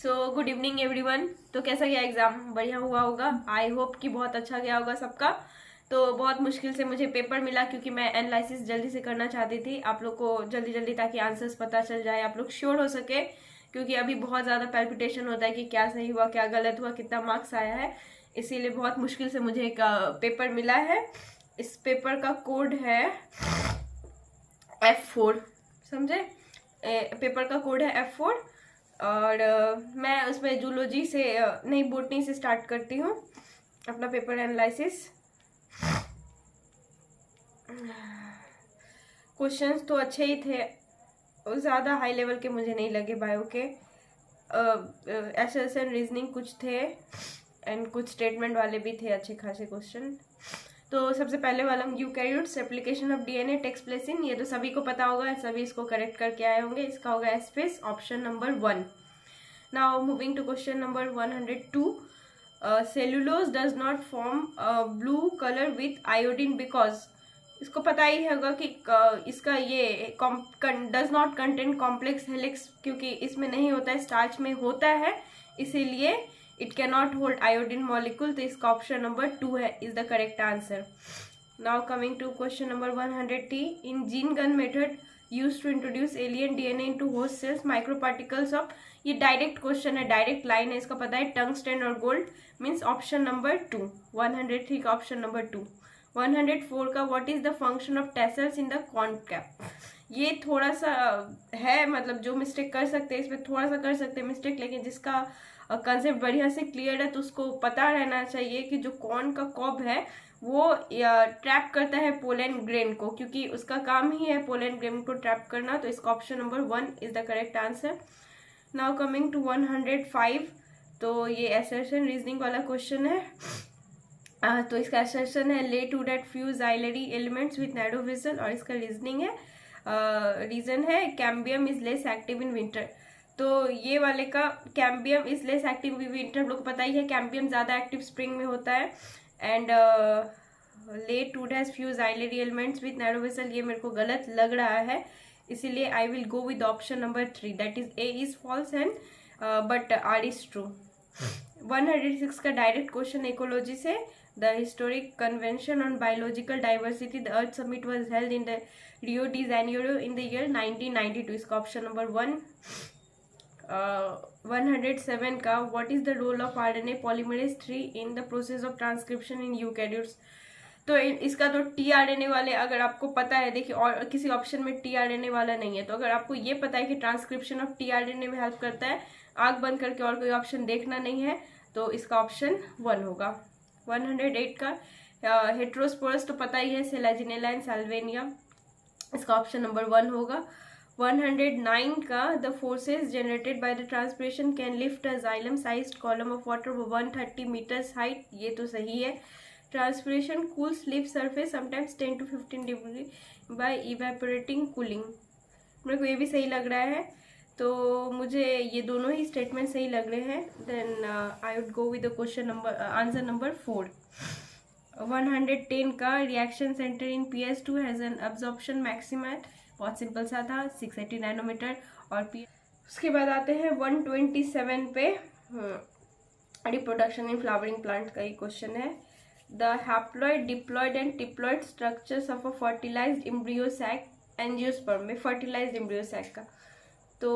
Good evening everyone. तो कैसा गया एग्जाम? बढ़िया हुआ होगा। आई होप कि बहुत अच्छा गया होगा सबका। तो बहुत मुश्किल से मुझे पेपर मिला क्योंकि मैं एनालिसिस जल्दी से करना चाहती थी आप लोग को जल्दी जल्दी, ताकि आंसर्स पता चल जाए, आप लोग श्योर हो सके। क्योंकि अभी बहुत ज़्यादा पैल्पिटेशन होता है कि क्या सही हुआ, क्या गलत हुआ, कितना मार्क्स आया है। इसीलिए बहुत मुश्किल से मुझे एक पेपर मिला है। इस पेपर का कोड है F4। समझे? पेपर का कोड है F4। और मैं उसमें जूलॉजी से नहीं, बोटनी से स्टार्ट करती हूँ अपना पेपर एनालिसिस। क्वेश्चंस तो अच्छे ही थे, ज़्यादा हाई लेवल के मुझे नहीं लगे बायो के। एसएसएन रीजनिंग कुछ थे एंड कुछ स्टेटमेंट वाले भी थे, अच्छे खासे क्वेश्चन। तो सबसे पहले वाला eukaryotes application of DNA takes place in, ये तो सभी को पता होगा, सभी इसको करेक्ट करके आए होंगे। इसका होगा एस्पेस, option number 1। Now moving to question number 102। Cellulose does not form blue colour with iodine because, इसको पता ही होगा कि इसका ये does not contain complex helix, क्योंकि इसमें नहीं होता है, स्टार्च में होता है, इसीलिए it can not hold iodine molecule. तो इसका ऑप्शन नंबर 2 है is the correct answer. Now coming to question number 103। In gene gun method use to introduce alien DNA into host cells micro particles of, ये direct question है, direct line है, इसका पता है tungsten और gold, means option number 2। 103 का option number 2। 104 का what is the function of tassels in the corncob, ये थोड़ा सा है, मतलब जो मिस्टेक कर सकते हैं इसमें थोड़ा सा कर सकते हैं मिस्टेक, लेकिन जिसका कंसेप्ट बढ़िया से क्लियर है तो उसको पता रहना चाहिए कि जो कॉर्न का कॉब है वो ट्रैप करता है पोलन ग्रेन को, क्योंकि उसका काम ही है पोलन ग्रेन को ट्रैप करना। तो इसका option number 1 is the correct answer. Now coming to 105। तो ये असर्शन रीजनिंग वाला क्वेश्चन है। तो इसका असर्शन है lay to date few xylary elements with narrow vision, और इसका रीजनिंग है, रीजन है cambium is less active in winter. तो ये वाले का cambium is less active in winter, हम लोग को पता ही है, कैम्बियम ज़्यादा एक्टिव स्प्रिंग में होता है। And lay to dash few xylary elements with narrow vision, ये मेरे को गलत लग रहा है, इसीलिए I will go with option number 3, that is A is false and but R is true. 106 का डायरेक्ट क्वेश्चन इकोलॉजी से, the historic convention on biological diversity the earth summit was held in the Rio de Janeiro in the year 1992, इसका option number 1। 107 का what is the role of RNA polymerase 3 in the process of transcription in eukaryotes. तो इसका तो tRNA वाले अगर आपको पता है, देखिए और किसी ऑप्शन में टीआरएनए वाला नहीं है, तो अगर आपको ये पता है कि ट्रांसक्रिप्शन ऑफ टीआरएनए में हेल्प करता है, आंख बंद करके और कोई ऑप्शन देखना नहीं है, तो इसका ऑप्शन 1 होगा। 108 का हेट्रोस्पोरस तो पता ही है, सेलाजिनेला एंड साल्वेनिया, इसका ऑप्शन नंबर 1 होगा। 109 का the forces generated by the transpiration can lift a xylem sized column of water 130 metres height, ये तो सही है। Transpiration cools leaf surface sometimes 10 to 15 degree by evaporating cooling, मेरे को ये भी सही लग रहा है, तो मुझे ये दोनों ही स्टेटमेंट सही लग रहे हैं। Then I would go with the question number answer number 4। 110 का reaction centre in PS2 has an absorption maximum, बहुत सिंपल सा था, 680 नैनोमीटर। और उसके बाद आते हैं 127 पे, रिप्रोडक्शन इन फ्लावरिंग प्लांट का ये क्वेश्चन है। The haploid diploid and triploid structures of a fertilised embryo sac angiosperm में, फर्टिलाइज्ड एम्ब्रियो सैक का, तो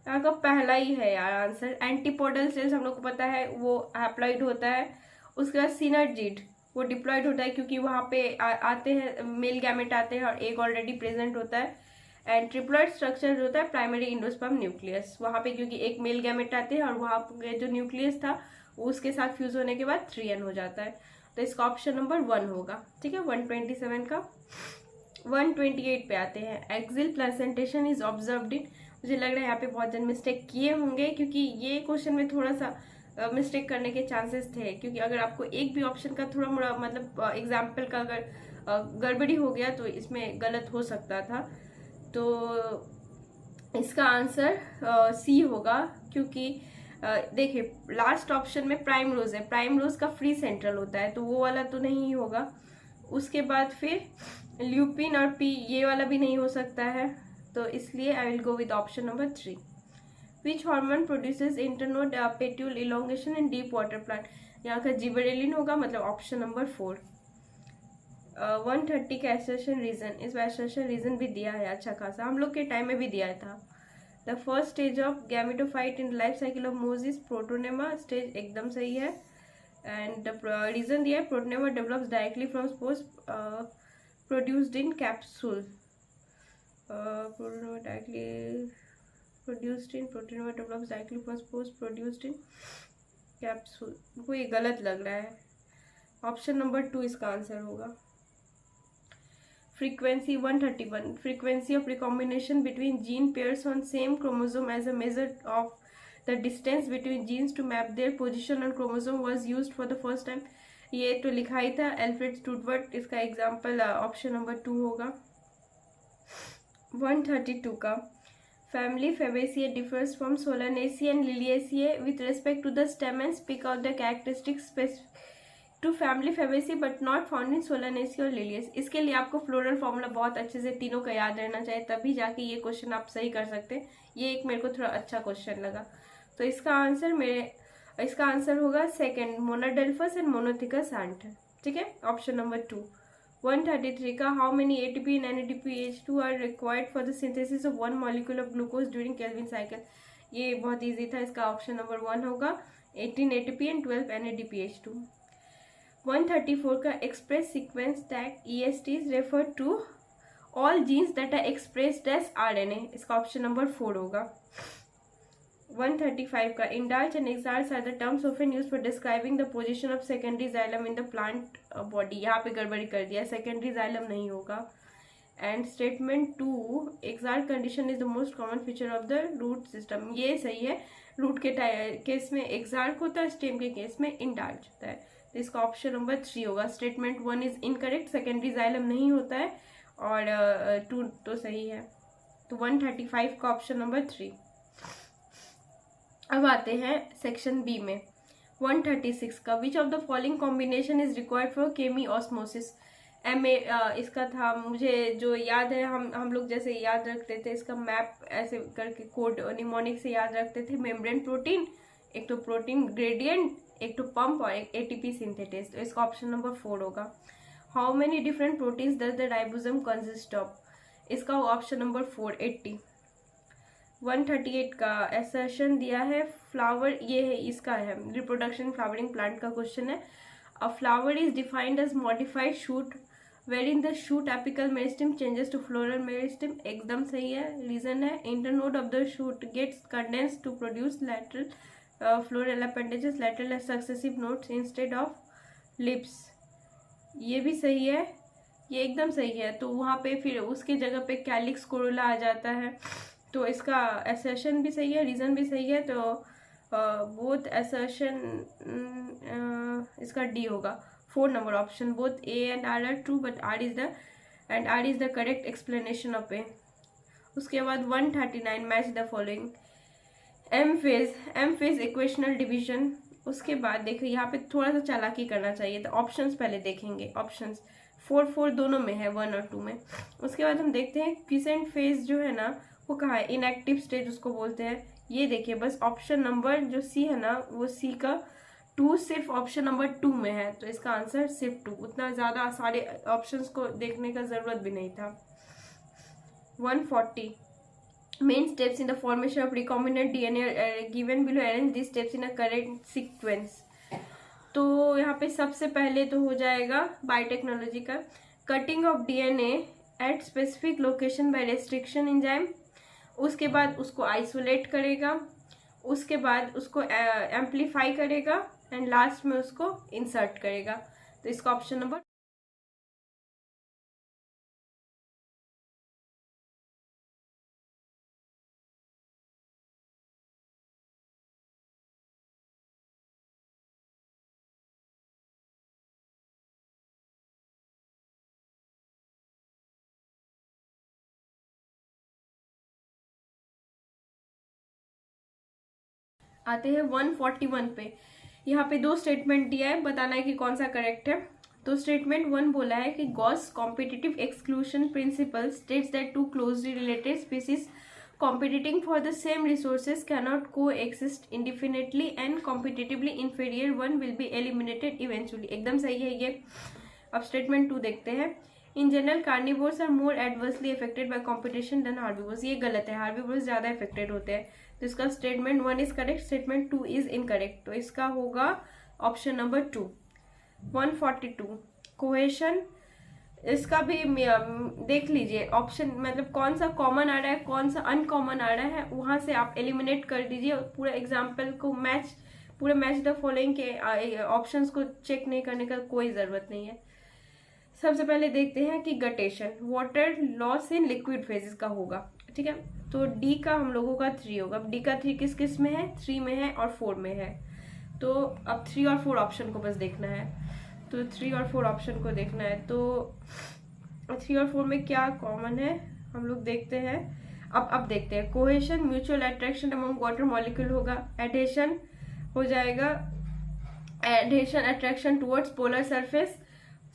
यहाँ का पहला ही है यार आंसर। एंटीपोडल सेल्स हम लोग को पता है वो हैप्लॉइड होता है, उसके बाद सिनर्जिड वो डिप्लॉइड होता है, क्योंकि वहाँ पे आते हैं मेल गैमेट आते हैं और एक ऑलरेडी प्रेजेंट होता है। एंड ट्रिप्लॉइड स्ट्रक्चर होता है प्राइमरी इंडोस्पर्म न्यूक्लियस, वहाँ पे क्योंकि एक मेल गैमेट आते हैं और वहाँ पे जो न्यूक्लियस था उसके साथ फ्यूज होने के बाद 3n हो जाता है, तो इसका ऑप्शन नंबर 1 होगा। ठीक है, 127 का। 128 पे आते हैं, axile placentation is observed in, मुझे लग रहा है यहाँ पे बहुत जन मिस्टेक किए होंगे, क्योंकि ये क्वेश्चन में थोड़ा सा मिस्टेक करने के चांसेस थे, क्योंकि अगर आपको एक भी ऑप्शन का थोड़ा मोड़ा मतलब एग्जाम्पल का अगर गड़बड़ी हो गया तो इसमें गलत हो सकता था। तो इसका आंसर सी होगा, क्योंकि देखिए लास्ट ऑप्शन में प्राइम रोज है, प्राइम रोज का फ्री सेंट्रल होता है, तो वो वाला तो नहीं होगा। उसके बाद फिर ल्यूपिन और पी, ये वाला भी नहीं हो सकता है, तो इसलिए I will go with option number 3। Which hormone produces internode petiole elongation in deep water plant, यहाँ का जिबरेलिन होगा, मतलब ऑप्शन नंबर 4। 130 का एसर्शन रीजन, इस एसर्शन रीजन भी दिया है अच्छा खासा, हम लोग के टाइम में भी दिया था। The first stage of gametophyte in life cycle of Moses protonema stage, एकदम सही है। एंड द रीजन दिया है protonema develops directly from spores produced in capsule, protonema directly produced in, protonema develops directly from spores produced in capsule, को ये गलत लग रहा है, ऑप्शन नंबर 2 इसका आंसर होगा। Frequency 131, frequency of recombination between gene pairs on same chromosome as a measure of the distance between genes to map their position on chromosome was used for the first time, ये तो लिखा ही था Alfred स्टुटवर्ट, इसका example option number 2 होगा। 132 का family Fabaceae differs from Solanaceae and Liliaceae with respect to the stem and speak out the characteristics specific to family Fabaceae but not found in Solanaceae और Liliaceae। इसके लिए आपको floral formula बहुत अच्छे से तीनों का याद रहना चाहिए, तभी जाके ये क्वेश्चन आप सही कर सकते हैं। ये एक मेरे को थोड़ा अच्छा क्वेश्चन लगा, तो इसका आंसर होगा second, monadelphous and monothecous anther, ठीक है, ऑप्शन नंबर 2। 133 का how many ATP and NADPH2 are required for the synthesis of 1 molecule of glucose during Calvin cycle, ये बहुत ईजी था, इसका ऑप्शन नंबर 1 होगा, 18 ATP एंड 12 NADPH2। 134 का express sequence that ESTs refer to all genes that are expressed as RNA, इसका option number 4 होगा। 135 का indulge and exarch are the terms often used for describing the position of secondary xylem in the plant body, यहाँ पे गड़बड़ी कर दिया, secondary xylem नहीं होगा। And statement 2, exarch condition is the most common feature of the root system, ये सही है, रूट के केस में exarch होता है, स्टेम के केस में indulge होता है, तो इसका ऑप्शन नंबर 3 होगा। Statement 1 is incorrect, secondary xylem नहीं होता है, और 2 तो सही है, तो 135 का ऑप्शन नंबर 3। अब आते हैं सेक्शन बी में। 136 का which of the following combination is required for chemiosmosis, इसका था, मुझे जो याद है, हम लोग जैसे याद रखते थे इसका मैप ऐसे करके कोड निमोनिक से याद रखते थे, मेम्ब्रेन प्रोटीन, एक तो प्रोटीन ग्रेडियंट, एक तो पंप और एक ATP सिंथेटेस, तो इसका ऑप्शन नंबर 4 होगा। How many different proteins does the ribosome consist of, इसका ऑप्शन नंबर 4 80। 138 का एसर्शन दिया है फ्लावर, ये है इसका है रिप्रोडक्शन फ्लावरिंग प्लांट का क्वेश्चन है। A flower is defined as modified shoot wherein the shoot apical meristem changes to floral meristem, एकदम सही है। रीजन है internode of the shoot gets condensed to produce lateral floral appendages, lateral successive nodes instead of lips, ये भी सही है, ये एकदम सही है। तो वहाँ पे फिर उसके जगह पे कैलिक्स कोरोला आ जाता है, तो इसका assertion भी सही है, रीजन भी सही है, तो बोथ assertion इसका डी होगा, 4 number option, both A and R are true but R is the correct explanation of A। उसके बाद 139 match the following, M phase equational division. उसके बाद देखिए यहाँ पे थोड़ा सा चालाकी करना चाहिए, तो ऑप्शंस पहले देखेंगे, ऑप्शंस 4 दोनों में है, 1 और 2 में। उसके बाद हम देखते हैं क्विसेंट फेज जो है ना वो कहाँ है, इनएक्टिव स्टेज उसको बोलते हैं। ये देखिए बस ऑप्शन नंबर जो सी है ना, वो सी का 2 सिर्फ ऑप्शन नंबर 2 में है, तो इसका आंसर सिर्फ 2, उतना ज़्यादा सारे ऑप्शंस को देखने का ज़रूरत भी नहीं था। 140 main steps in the formation of recombinant DNA are given below, arrange these steps in a correct sequence। तो यहाँ पे सबसे पहले तो हो जाएगा बायोटेक्नोलॉजी का cutting of DNA at specific location bye restriction enzyme, उसके बाद उसको आइसोलेट करेगा, उसके बाद उसको एम्पलीफाई करेगा, एंड लास्ट में उसको इंसर्ट करेगा, तो इसका ऑप्शन नंबर आते हैं 141 पे। यहाँ पे 2 स्टेटमेंट दिया है, बताना है कि कौन सा करेक्ट है। तो स्टेटमेंट 1 बोला है कि Gauss competitive exclusion principal states that 2 closely related species competing for the same resources cannot coexist indefinitely and competitively inferior one will be eliminated eventually. एकदम सही है ये. अब स्टेटमेंट 2 देखते हैं. In general carnivores are more adversely affected by competition than herbivores. ये गलत है, हार्बिवोर्स ज्यादा अफेक्टेड होते हैं. तो इसका statement 1 is correct, statement 2 is incorrect. तो इसका होगा ऑप्शन नंबर 2. 142 कोहेशन. इसका भी देख लीजिए ऑप्शन, मतलब कौन सा कॉमन आ रहा है कौन सा अनकॉमन आ रहा है, वहां से आप एलिमिनेट कर दीजिए. पूरा एग्जाम्पल को पूरे मैच द फॉलोइंग के ऑप्शंस को चेक नहीं करने का कोई जरूरत नहीं है. सबसे पहले देखते हैं कि guttation, water loss in liquid phases का होगा. ठीक है, तो डी का हम लोगों का 3 होगा. डी का 3 किस किस में है? 3 में है और 4 में है. तो अब 3 और 4 ऑप्शन को बस देखना है. तो 3 और 4 ऑप्शन को देखना है. तो 3 और 4 में क्या कॉमन है हम लोग देखते हैं. अब देखते हैं. Cohesion, mutual attraction among water molecule होगा. एडहेशन हो जाएगा, adhesion attraction towards polar surface.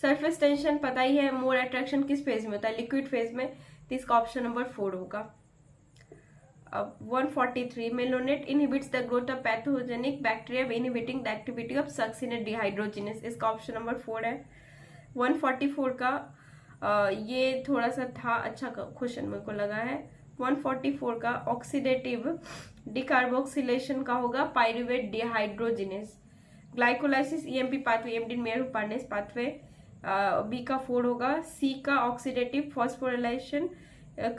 Surface tension पता ही है, मोर अट्रैक्शन किस फेज में होता है? लिक्विड फेज में. तो इसका ऑप्शन नंबर 4 होगा. अब 143 malonate inhibits the growth of pathogenic bacteria inhibiting the activity of succinate dehydrogenase. इसका ऑप्शन नंबर 4 है. 144 का ये थोड़ा सा था, अच्छा क्वेश्चन मेरे को लगा है. 144 का ऑक्सीडेटिव डिकार्बोक्सिलेशन का होगा pyruvate dehydrogenase. Glycolysis EMP pathway, Embden Meyerhof Parnas pathway. B का 4 होगा. सी का ऑक्सीडेटिव फॉस्फोरिलेशन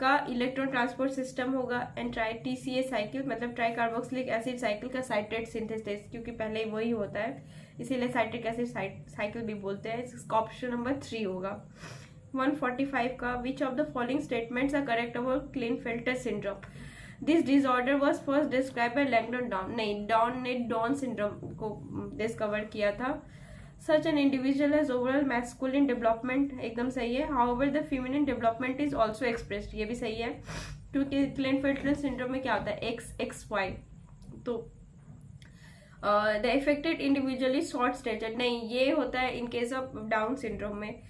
का इलेक्ट्रॉन ट्रांसपोर्ट सिस्टम होगा. एंड टीसीए साइकिल मतलब ट्राई कार्बोक्सिलिक एसिड साइकिल का साइट्रेट सिंथेसिस, क्योंकि पहले ही वही होता है इसीलिए साइट्रिक एसिड साइकिल भी बोलते हैं. इसका ऑप्शन नंबर 3 होगा. 145 का which of the following statements are correct about Klinefelter syndrome. This disorder was first describe by Langdon Down. नहीं, डाउन ने डाउन सिंड्रोम को डिस्कवर किया था. Such an individual has overall masculine development, एकदम सही है. However, the feminine development is also expressed, ये भी सही है, क्योंकि Klinefelter syndrome में क्या होता है? XXY. तो the affected individual is short statured. नहीं, ये होता है in case of Down syndrome में.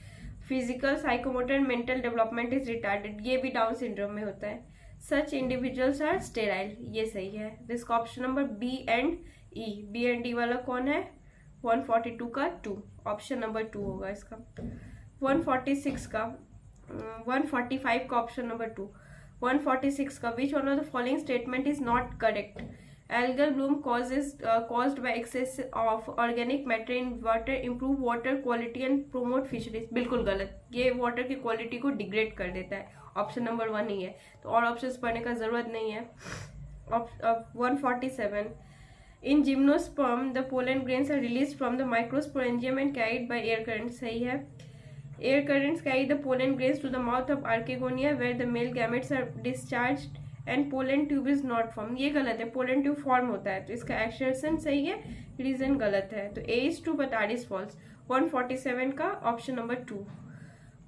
Physical, psychomotor and mental development is retarded, ये भी Down syndrome में होता है. Such individuals are sterile, ये सही है. इसका option number B and E. B and D वाला कौन है? 142 का 2, ऑप्शन नंबर 2 होगा इसका. 146 का 145 का ऑप्शन नंबर 2. 146 का which one of the following statement is not correct. Algal Bloom caused by access of organic matter in water improve water quality and promote fisheries. बिल्कुल गलत, ये वाटर की क्वालिटी को डिग्रेड कर देता है. ऑप्शन नंबर 1 ही है, तो और ऑप्शन पढ़ने का जरूरत नहीं है. 147 In gymnosperm, the pollen grains are released from the microsporangium and carried by air currents. सही है. Air currents carry the pollen grains to the mouth of Archegonia, where the male gametes are discharged and pollen tube is not formed. ये गलत है, pollen tube form होता है. तो इसका assertion सही है, reason गलत है. तो A is true but R is false. 147 का ऑप्शन नंबर 2.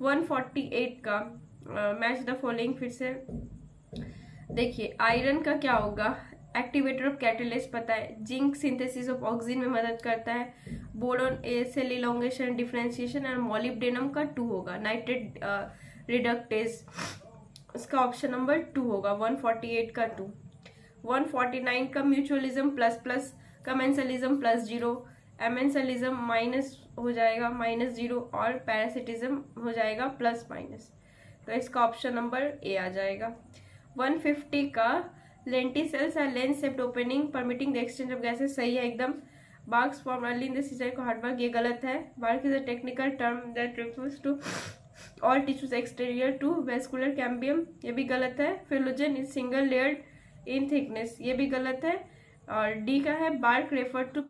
148 का मैच द फॉलोइंग. फिर से देखिए, आयरन का क्या होगा? एक्टिवेटर ऑफ कैटलिस्ट पता है. जिंक सिंथेसिस ऑफ ऑक्सीजन में मदद करता है. Boron cell elongation differentiation. और मॉलिब्डेनम का 2 होगा, नाइट्रेट रिडक्टेज. इसका ऑप्शन नंबर 2 होगा. 148 का 2. 149 का mutualism plus plus, commensalism +0, amensalism minus हो जाएगा -0 और पैरासिटिज्म हो जाएगा +-. तो इसका ऑप्शन नंबर ए आ जाएगा. 150 का lenticels are lens shaped opening permitting the exchange of gases. सही है एकदम. barks form early in the season को hardbark, ये गलत है. bark is a technical term that refers to all tissues exterior to vascular cambium, ये भी गलत है. phyllogen is single layered in thickness, ये भी गलत है. और D का है bark refer to